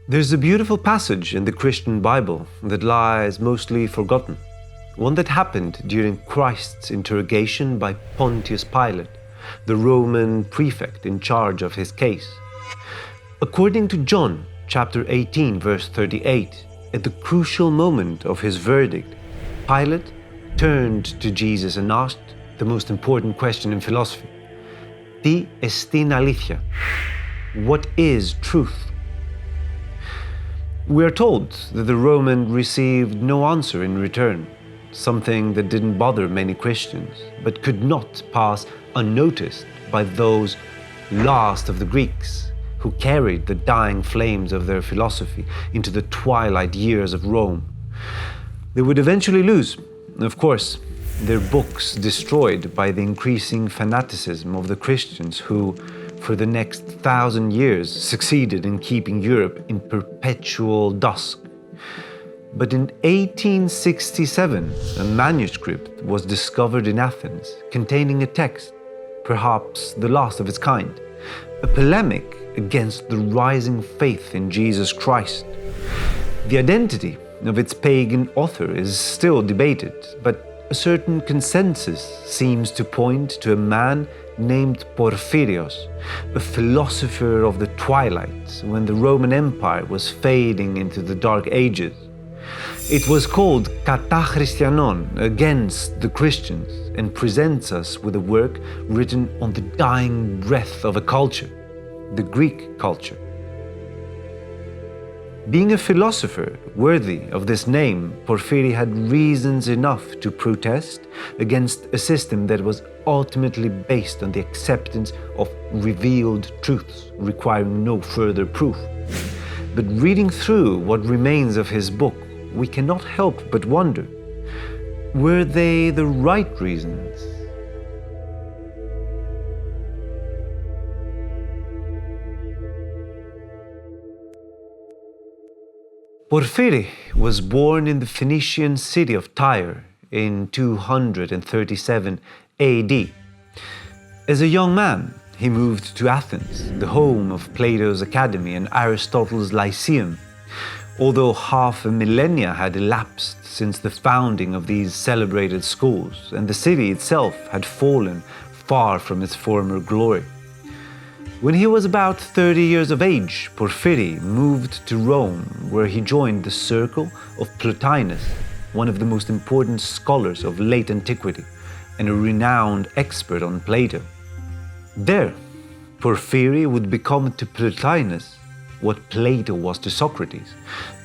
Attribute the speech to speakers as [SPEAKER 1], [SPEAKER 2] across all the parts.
[SPEAKER 1] There's a beautiful passage in the Christian Bible that lies mostly forgotten, one that happened during Christ's interrogation by Pontius Pilate, the Roman prefect in charge of his case. According to John chapter 18, verse 38, at the crucial moment of his verdict, Pilate turned to Jesus and asked the most important question in philosophy: "Τι εστίν αλήθεια?" What is truth? We are told that the Roman received no answer in return, something that didn't bother many Christians, but could not pass unnoticed by those last of the Greeks who carried the dying flames of their philosophy into the twilight years of Rome. They would eventually lose, of course, their books destroyed by the increasing fanaticism of the Christians who, for the next 1,000 years, succeeded in keeping Europe in perpetual dusk. But in 1867, a manuscript was discovered in Athens containing a text, perhaps the last of its kind, a polemic against the rising faith in Jesus Christ. The identity of its pagan author is still debated, but a certain consensus seems to point to a man named Porphyrios, a philosopher of the twilight when the Roman Empire was fading into the Dark Ages. It was called Kata Christianon, against the Christians, and presents us with a work written on the dying breath of a culture, the Greek culture. Being a philosopher worthy of this name, Porphyry had reasons enough to protest against a system that was ultimately based on the acceptance of revealed truths requiring no further proof. But reading through what remains of his book, we cannot help but wonder, were they the right reasons? Porphyry was born in the Phoenician city of Tyre in 237 AD. As a young man, he moved to Athens, the home of Plato's Academy and Aristotle's Lyceum. Although half a millennia had elapsed since the founding of these celebrated schools, and the city itself had fallen far from its former glory. When he was about 30 years of age, Porphyry moved to Rome, where he joined the circle of Plotinus, one of the most important scholars of late antiquity and a renowned expert on Plato. There, Porphyry would become to Plotinus what Plato was to Socrates,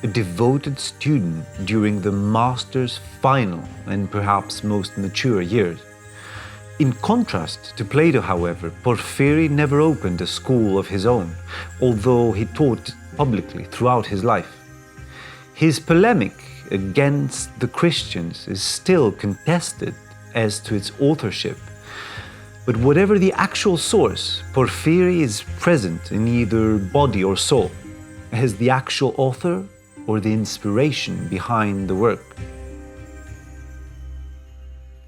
[SPEAKER 1] a devoted student during the master's final and perhaps most mature years. In contrast to Plato, however, Porphyry never opened a school of his own, although he taught publicly throughout his life. His polemic against the Christians is still contested as to its authorship. But whatever the actual source, Porphyry is present in either body or soul, as the actual author or the inspiration behind the work.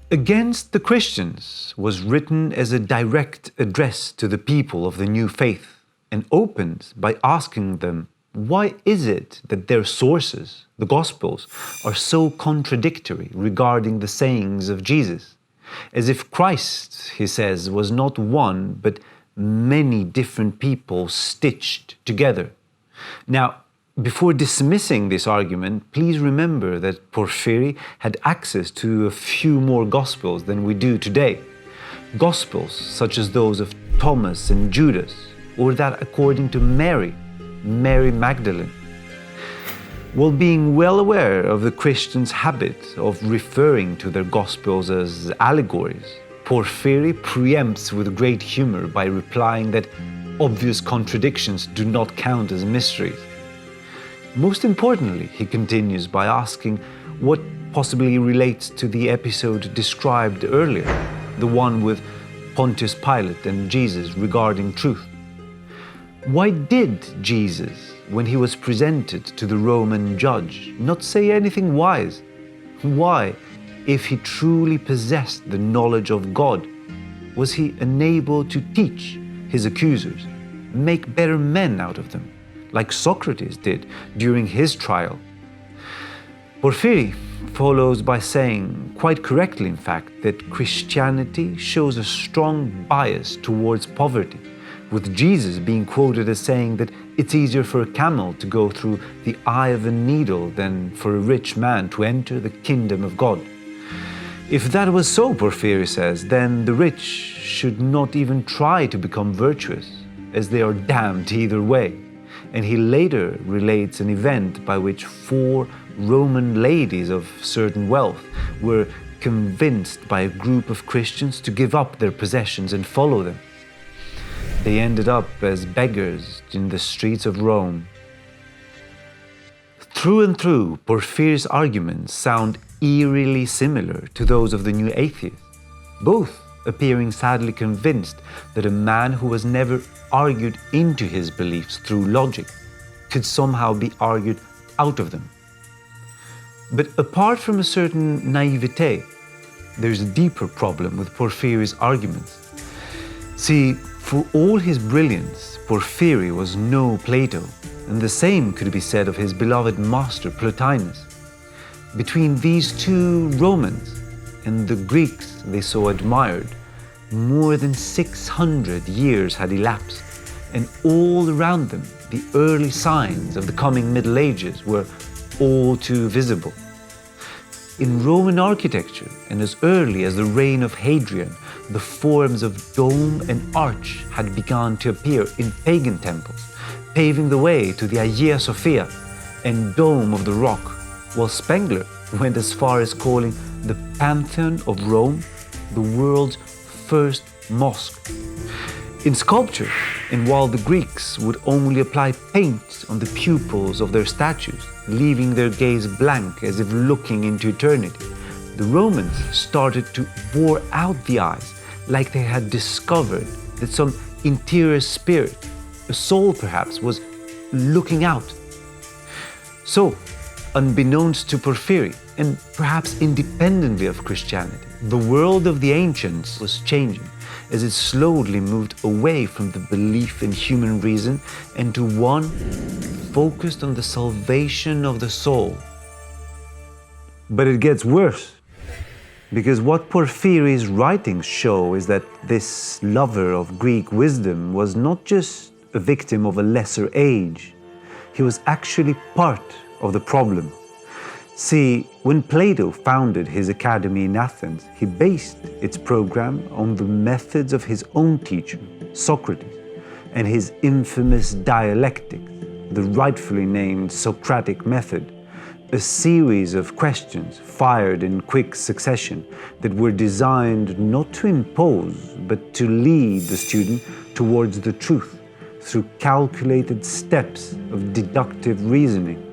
[SPEAKER 1] Against the Christians was written as a direct address to the people of the new faith and opens by asking them, why is it that their sources, the Gospels, are so contradictory regarding the sayings of Jesus? As if Christ, he says, was not one, but many different people stitched together. Now, before dismissing this argument, please remember that Porphyry had access to a few more Gospels than we do today. Gospels such as those of Thomas and Judas, or that according to Mary Magdalene. While being well aware of the Christians' habit of referring to their Gospels as allegories, Porphyry preempts with great humor by replying that obvious contradictions do not count as mysteries. Most importantly, he continues by asking what possibly relates to the episode described earlier, the one with Pontius Pilate and Jesus regarding truth. Why did Jesus, when he was presented to the Roman judge, not say anything wise? Why, if he truly possessed the knowledge of God, was he unable to teach his accusers, make better men out of them, like Socrates did during his trial. Porphyry follows by saying, quite correctly in fact, that Christianity shows a strong bias towards poverty, with Jesus being quoted as saying that it's easier for a camel to go through the eye of a needle than for a rich man to enter the kingdom of God. If that was so, Porphyry says, then the rich should not even try to become virtuous, as they are damned either way. And he later relates an event by which 4 Roman ladies of certain wealth were convinced by a group of Christians to give up their possessions and follow them. They ended up as beggars in the streets of Rome. Through and through, Porphyry's arguments sound eerily similar to those of the new atheists, both appearing sadly convinced that a man who was never argued into his beliefs through logic could somehow be argued out of them. But apart from a certain naivete, there's a deeper problem with Porphyry's arguments. See, for all his brilliance, Porphyry was no Plato, and the same could be said of his beloved master Plotinus. Between these two Romans and the Greeks they so admired, more than 600 years had elapsed, and all around them the early signs of the coming Middle Ages were all too visible. In Roman architecture, and as early as the reign of Hadrian, the forms of dome and arch had begun to appear in pagan temples, paving the way to the Hagia Sophia and Dome of the Rock, while Spengler went as far as calling the Pantheon of Rome the world's first mosque. In sculpture, and while the Greeks would only apply paint on the pupils of their statues, leaving their gaze blank as if looking into eternity, the Romans started to bore out the eyes like they had discovered that some interior spirit, a soul perhaps, was looking out. So, unbeknownst to Porphyry, and perhaps independently of Christianity, the world of the ancients was changing as it slowly moved away from the belief in human reason and to one focused on the salvation of the soul. But it gets worse, because what Porphyry's writings show is that this lover of Greek wisdom was not just a victim of a lesser age, he was actually part of the problem. See, when Plato founded his academy in Athens, he based its program on the methods of his own teacher, Socrates, and his infamous dialectics, the rightfully named Socratic method, a series of questions fired in quick succession that were designed not to impose, but to lead the student towards the truth through calculated steps of deductive reasoning.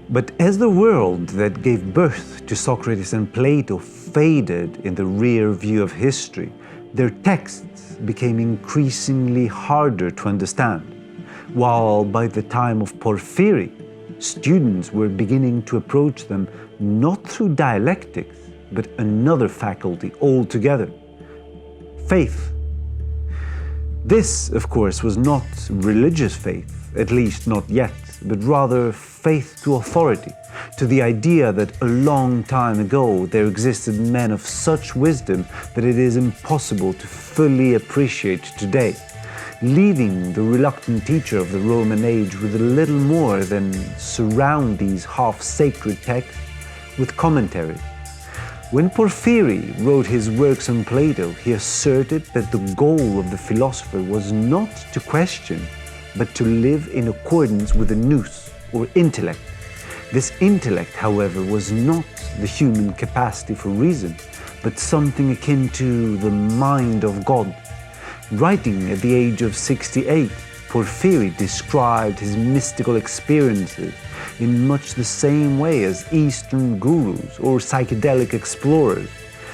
[SPEAKER 1] But as the world that gave birth to Socrates and Plato faded in the rear view of history, their texts became increasingly harder to understand, while by the time of Porphyry, students were beginning to approach them not through dialectics, but another faculty altogether: faith. This, of course, was not religious faith, at least not yet, but rather faith to authority, to the idea that a long time ago there existed men of such wisdom that it is impossible to fully appreciate today, leaving the reluctant teacher of the Roman age with a little more than surround these half-sacred texts with commentaries. When Porphyry wrote his works on Plato, he asserted that the goal of the philosopher was not to question, but to live in accordance with the nous, or intellect. This intellect, however, was not the human capacity for reason, but something akin to the mind of God. Writing at the age of 68, Porphyry described his mystical experiences in much the same way as Eastern gurus or psychedelic explorers,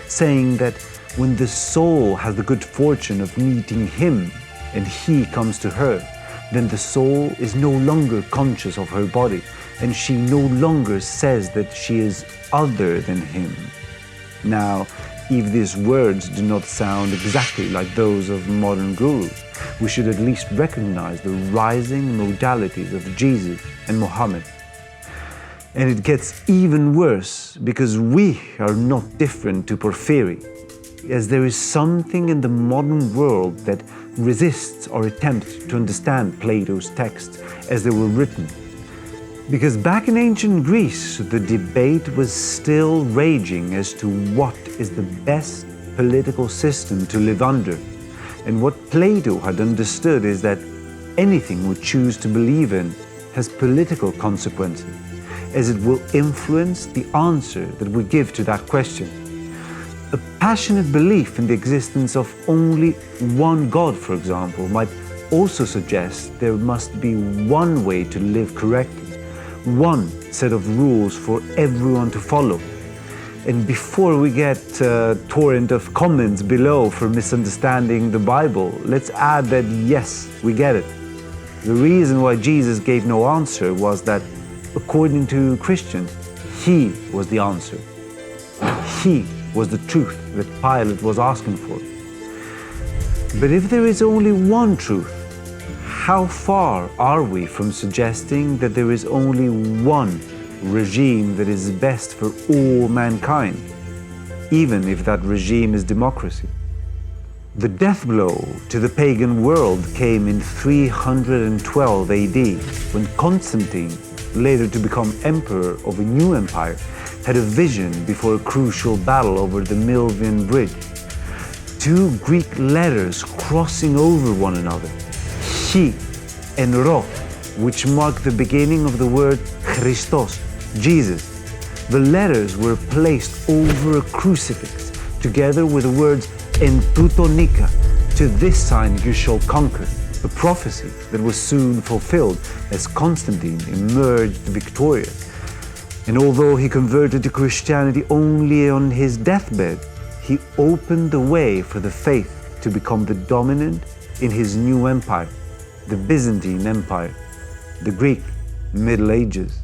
[SPEAKER 1] saying that when the soul has the good fortune of meeting him and he comes to her, then the soul is no longer conscious of her body, and she no longer says that she is other than him. Now, if these words do not sound exactly like those of modern gurus, we should at least recognize the rising modalities of Jesus and Muhammad. And it gets even worse because we are not different to Porphyry, as there is something in the modern world that resists our attempt to understand Plato's texts as they were written. Because back in ancient Greece, the debate was still raging as to what is the best political system to live under. And what Plato had understood is that anything we choose to believe in has political consequences, as it will influence the answer that we give to that question. A passionate belief in the existence of only one God, for example, might also suggest there must be one way to live correctly, one set of rules for everyone to follow. And before we get a torrent of comments below for misunderstanding the Bible, let's add that yes, we get it. The reason why Jesus gave no answer was that, according to Christians, he was the answer. He was the truth that Pilate was asking for. But if there is only one truth, how far are we from suggesting that there is only one regime that is best for all mankind, even if that regime is democracy? The death blow to the pagan world came in 312 AD, when Constantine, later to become emperor of a new empire, had a vision before a crucial battle over the Milvian Bridge. Two Greek letters crossing over one another, Chi and Rho, which mark the beginning of the word Christos, Jesus. The letters were placed over a crucifix, together with the words En tuto nika, to this sign you shall conquer, a prophecy that was soon fulfilled as Constantine emerged victorious. And although he converted to Christianity only on his deathbed, he opened the way for the faith to become the dominant in his new empire, the Byzantine Empire, the Greek Middle Ages.